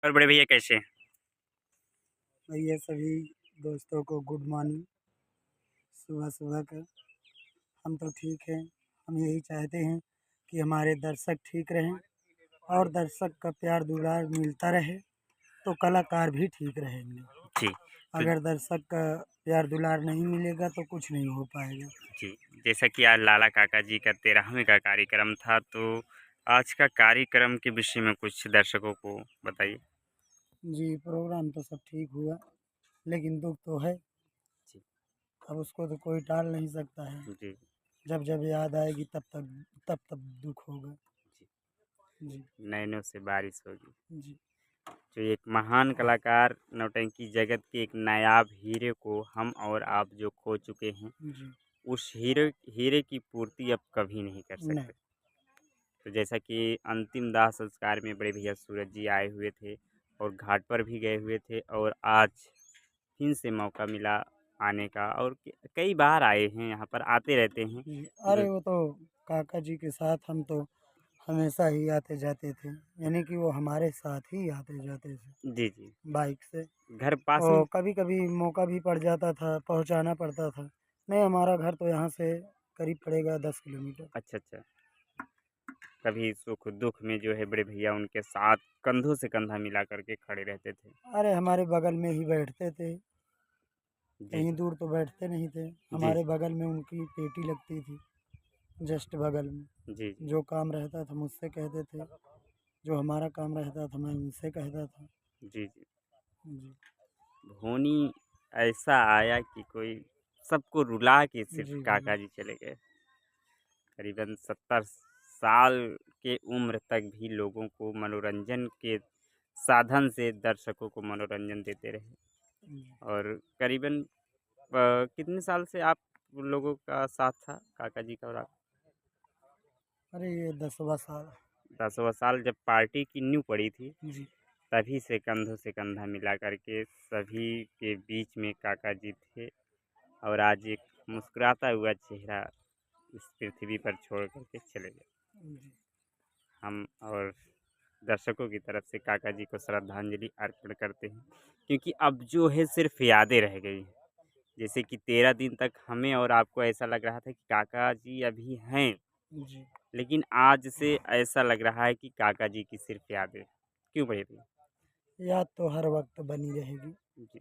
और बड़े भैया कैसे हैं? भैया सभी दोस्तों को गुड मॉर्निंग। सुबह सुबह का हम तो ठीक हैं। हम यही चाहते हैं कि हमारे दर्शक ठीक रहें और दर्शक का प्यार दुलार मिलता रहे तो कलाकार भी ठीक रहेंगे। जी। तो अगर दर्शक का प्यार दुलार नहीं मिलेगा तो कुछ नहीं हो पाएगा। जी, जैसा कि आज लाला काका जी का 13वें का कार्यक्रम था, तो आज का कार्यक्रम के विषय में कुछ दर्शकों को बताइए। जी, प्रोग्राम तो सब ठीक हुआ लेकिन दुख तो है। जी। अब उसको तो कोई टाल नहीं सकता है। जी। जब जब याद आएगी तब तब दुख होगा। जी। जी। नैनों से बारिश होगी। जी। जो एक महान कलाकार, नौटंकी जगत के एक नायाब हीरे को हम और आप जो खो चुके हैं, जी। उस हीरे की पूर्ति अब कभी नहीं कर नहीं। सकते। तो जैसा कि अंतिम दाह संस्कार में बड़े भैया सूरज जी आए हुए थे और घाट पर भी गए हुए थे, और आज फिर से मौका मिला आने का, और कई बार आए हैं, यहाँ पर आते रहते हैं। जी, जो अरे वो तो काका जी के साथ हम तो हमेशा ही आते जाते थे, यानी कि वो हमारे साथ ही आते जाते थे जी। जी। बाइक से। घर पास में। और कभी कभी मौका भी पड़ जाता था, पहुंचाना पड़ता था। नहीं, हमारा घर तो यहाँ से करीब पड़ेगा 10 किलोमीटर। अच्छा अच्छा। कभी सुख दुख में जो है बड़े भैया उनके साथ कंधों से कंधा मिला करके खड़े रहते थे। अरे हमारे बगल में ही बैठते थे, जी कहीं जी। दूर तो बैठते नहीं थे। जी हमारे बगल में उनकी पेटी लगती थी, जस्ट बगल में। जी। जी जो काम रहता था मुझसे कहते थे, जो हमारा काम रहता था मैं उनसे कहता था। जी। जी। जी। धोनी ऐसा आया कि कोई सबको रुला के सिर्फ जी काका भैया। जी चले गए। करीबन 70 साल के उम्र तक भी लोगों को मनोरंजन के साधन से दर्शकों को मनोरंजन देते रहे। जी। और करीबन कितने साल से आप लोगों का साथ था काका जी का और आप? अरे ये 10वां साल। 10वां साल जब पार्टी की नींव पड़ी थी, जी। तभी से कंधों से कंधा मिला करके सभी के बीच में काका जी थे। और आज एक मुस्कुराता हुआ चेहरा इस पृथ्वी पर छोड़ करके चले गए। जी। हम और दर्शकों की तरफ से काका जी को श्रद्धांजलि अर्पण करते हैं, क्योंकि अब जो है सिर्फ यादें रह गई हैं। जैसे कि 13 दिन तक हमें और आपको ऐसा लग रहा था कि काका जी अभी हैं, जी। लेकिन आज से ऐसा लग रहा है कि काका जी की सिर्फ यादें। क्यों बड़े भैया? याद तो हर वक्त बनी रहेगी, जी।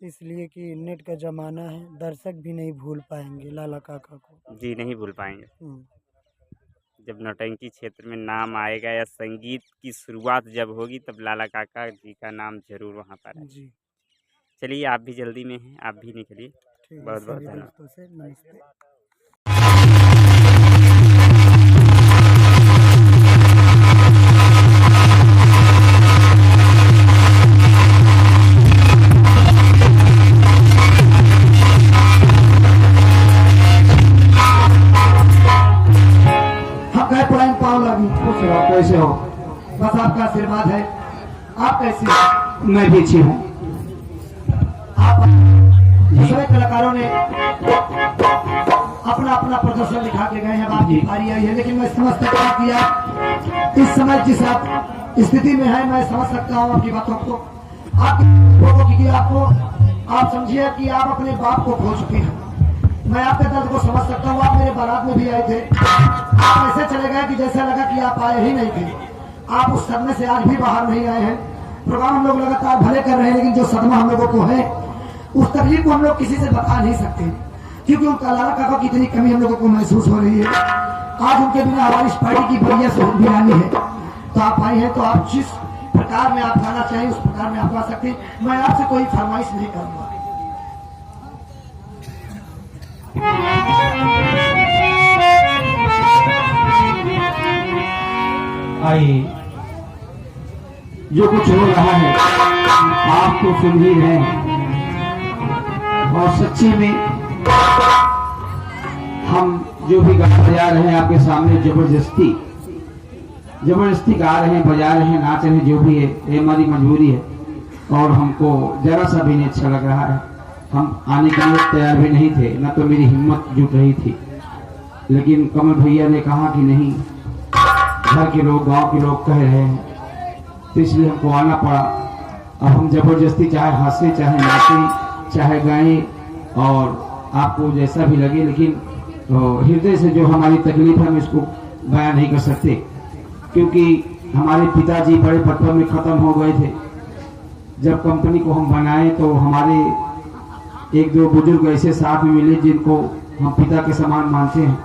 इसलिए कि नेट का ज़माना है, दर्शक भी नहीं भूल पाएंगे लाला काका को। जी, नहीं भूल पाएंगे। हम्म। जब नौटंकी क्षेत्र में नाम आएगा या संगीत की शुरुआत जब होगी, तब लाला काका जी का नाम जरूर वहाँ पर आएगा। जी। चलिए, आप भी जल्दी में हैं, आप भी निकलिए। ठीक है, बहुत बहुत सभी धन्यवाद। दोस्तों से नमस्ते। हम गए पुरानी पाव लगी, खुश रहो, कैसे हो? बस आपका आशीर्वाद है। आप कैसे हो? मैं भी अच्छी हूँ। आप सभी कलाकारों ने अपना अपना प्रदर्शन दिखा के गए हैं। अब आपकी बारी आई है, लेकिन मैं समझ सकता हूँ कि आप इस समय जिस आप स्थिति में है, मैं समझ सकता हूँ आपकी बातों को, आपकी लोगों की, आपको आप समझिए कि आप अपने बाप को खो चुके हैं। मैं आपके दर्द को समझ सकता हूँ। आप मेरे बारात में भी आए थे, आप ऐसे चले गए कि जैसा लगा कि आप आए ही नहीं थे। आप उस सदमे से आज भी बाहर नहीं आए हैं। प्रोग्राम हम लोग लगातार भले कर रहे हैं, लेकिन जो सदमा हम लोगों को है, उस तकलीफ को हम लोग किसी से बता नहीं सकते, क्योंकि उनका लाला काका की इतनी कमी हम लोगों को महसूस हो रही है। आज उनके बिना हमारी इस पार्टी की बढ़िया से वीरानी है। तो आप आए हैं, तो आप जिस प्रकार में आप गाना चाहें उस प्रकार में आप गा सकते हैं। मैं आपसे कोई फरमाइश नहीं करूंगा। आइए, जो कुछ हो रहा है आप तो सुन ही रहे हैं, और सच्ची में हम जो भी गाना बजा रहे हैं आपके सामने जबरदस्ती गा रहे हैं, बजा रहे हैं, नाच रहे हैं, जो भी है ये हमारी मजबूरी है। और हमको जरा सा भी नहीं अच्छा लग रहा है। हम आने के लिए तैयार भी नहीं थे, ना तो मेरी हिम्मत जुट रही थी, लेकिन कमल भैया ने कहा कि नहीं, घर के लोग, गांव के लोग कह रहे हैं तो इसलिए हमको आना पड़ा। अब हम जबरदस्ती चाहे हंसे चाहे नाचे चाहे गाएं और आपको जैसा भी लगे, लेकिन हृदय से जो हमारी तकलीफ है हम इसको बयान नहीं कर सकते, क्योंकि हमारे पिताजी बड़े बचपन में ख़त्म हो गए थे। जब कंपनी को हम बनाए तो हमारे एक दो बुजुर्ग ऐसे साथ में मिले जिनको हम पिता के समान मानते हैं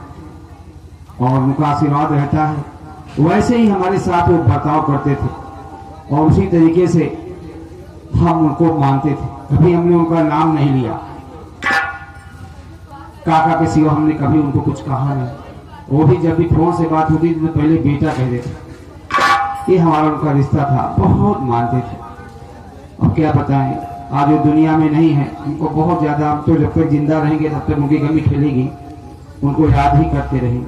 और उनका आशीर्वाद रहता है। वैसे ही हमारे साथ वो बर्ताव करते थे और उसी तरीके से हम उनको मानते थे। कभी हमने उनका नाम नहीं लिया, काका के सिवा हमने कभी उनको कुछ कहा नहीं। वो भी जब भी फोन से बात होती थी तो पहले बेटा कह देते। ये हमारा उनका रिश्ता था, बहुत मानते थे। अब क्या बताएं, आज वो दुनिया में नहीं है, उनको बहुत ज्यादा, हम तो जब तक जिंदा रहेंगे तब तक उनकी कमी खेलेगी, उनको याद ही करते रहेंगे।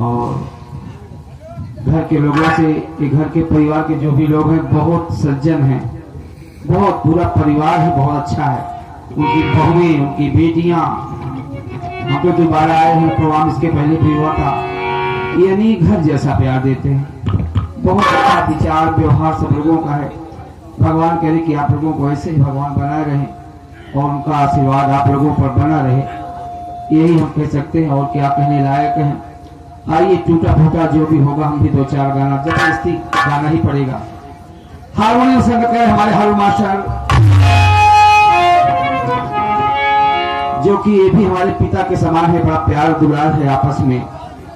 और घर के लोगों से, घर के परिवार के जो भी लोग हैं बहुत सज्जन हैं, बहुत पूरा परिवार ही बहुत अच्छा है। उनकी बहुएं, उनकी बेटियां, हम तो दोबारा आए हैं, प्रोग्राम इसके पहले भी हुआ था, यानी घर जैसा प्यार देते हैं। बहुत अच्छा विचार व्यवहार सब लोगों का है। भगवान कह रहे कि आप लोगों को ऐसे ही भगवान बनाए रहें और उनका आशीर्वाद आप लोगों पर बना रहे, यही हम कह सकते हैं। और क्या कहने लायक हैं। आइए, टूटा फूटा जो भी होगा, हम भी दो चार गाना जबरदस्ती गाना ही पड़ेगा। हारमोनियम संगीतकार हमारे हारून मास्टर, जो कि ये भी हमारे पिता के समान है, बड़ा प्यार दुलार है आपस में।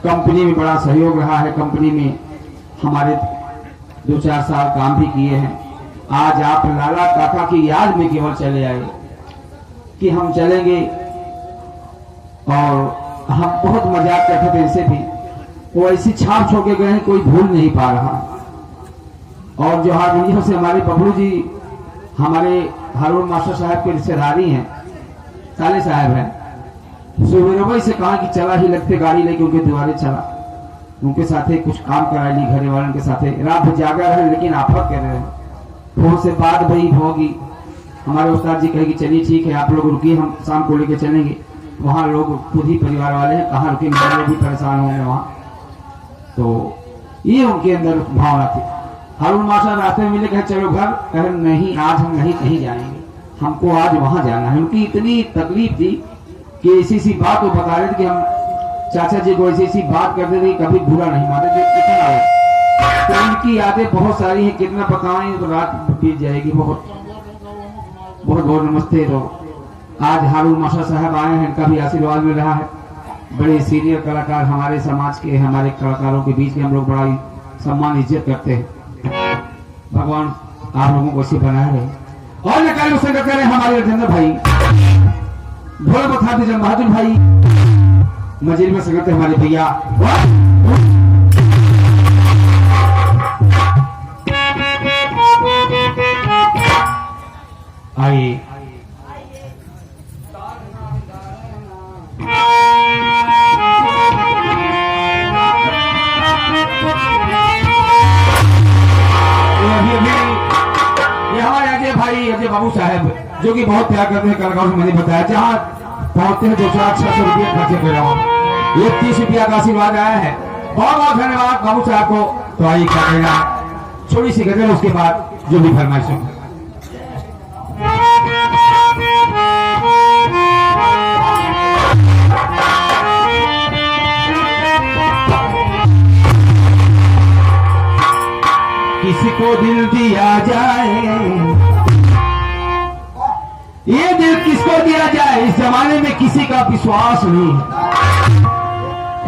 कंपनी में बड़ा सहयोग रहा है, कंपनी में हमारे 2-4 साल काम भी किए हैं। आज आप लाला काका की याद में केवल चले आए कि हम चलेंगे, और हम बहुत मजाक करते थे इनसे भी। वो ऐसी छाप छोड़ के गए हैं, कोई भूल नहीं पा रहा। और जो हारमोनियम से हमारे बबलू जी, हमारे हारून मास्टर साहब के रिश्तेदारी हैं, साले साहब हैं। सुबह से कहा कि चला ही लगते गाड़ी लेके उनके द्वारे चला, उनके साथे कुछ काम करा ली, घर वालों के साथे। रात जागा रहे, लेकिन आफत कर रहे हैं। फोन से बात भई होगी, हमारे उस्ताद जी कहेगी चलिए ठीक है आप लोग रुकिए, हम शाम को लेके चलेंगे। वहाँ लोग खुद ही परिवार वाले हैं, कहाँ रुके, मेरे भी परेशान होंगे वहाँ। तो ये उनके अंदर भावना थी। हारून मास्टर रास्ते में मिले, कहे चलो घर, कहे नहीं आज हम नहीं कहीं जाएंगे, हमको आज वहां जाना है। उनकी इतनी तकलीफ थी कि ऐसी सी बात वो बता रहे थे कि हम चाचा जी को ऐसी बात करते थे, कभी बुरा नहीं मानते थे। कितना है तो उनकी यादें बहुत सारी हैं, कितना बताएं तो रात बीत जाएगी। बहुत बहुत बहुत नमस्ते। तो आज हारून मास्टर साहब आए हैं, इनका भी आशीर्वाद मिल रहा है। बड़े सीनियर कलाकार हमारे समाज के, हमारे कलाकारों के बीच में हम लोग बड़ा सम्मान इज्जत करते हैं। भगवान आप लोगों को ऐसे बनाए रहे। और नकाल संगत करें हमारे राजेंद्र भाई, भोला बता दीजिए बहादुर भाई, मजिल में संगत है हमारे भैया। आइए अजय बाबू साहब, जो कि बहुत प्यार करते हैं कलाकारों से, मैंने बताया जहाँ पहुंचते हैं 200-600 रुपये खर्चे कर रहा हूँ। ये 30 रुपया का आशीर्वाद आया है, बहुत बहुत धन्यवाद बाबू साहब को। तो आइए क्या कहना, छोटी सी गजल, उसके बाद जो भी फरमाइश हो। किसी को दिल दिया जाए, ये दिल किसको दिया जाए, इस जमाने में किसी का विश्वास नहीं है।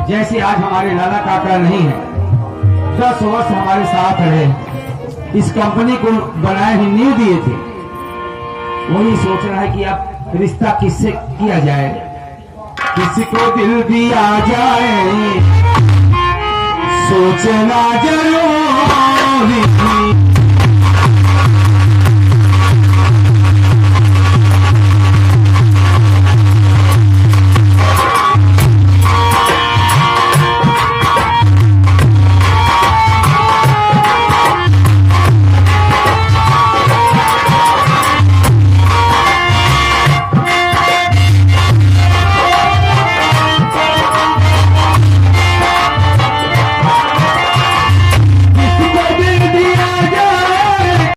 जैसे आज हमारे लाला काका नहीं है, 10 वर्ष हमारे साथ रहे, इस कंपनी को बनाए ही नींव दिए थे। वही सोच रहा है कि अब रिश्ता किससे किया जाए। किसी को दिल दिया जाए, सोचना जरूरी।